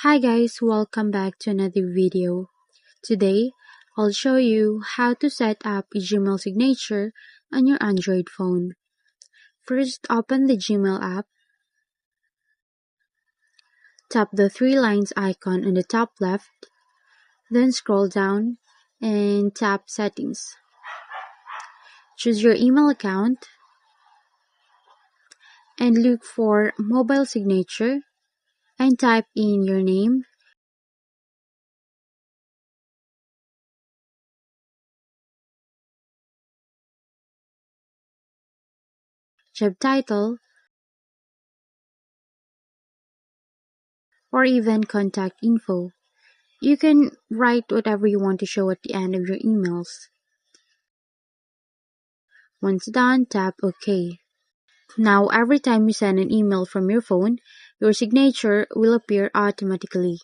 Hi guys, welcome back to another video. Today, I'll show you how to set up a Gmail signature on your Android phone. First, open the Gmail app. Tap the three lines icon on the top left, then scroll down and tap Settings. Choose your email account and look for Mobile Signature and type in your name, job title, or even contact info. You can write whatever you want to show at the end of your emails. Once done, tap OK. Now, every time you send an email from your phone, your signature will appear automatically.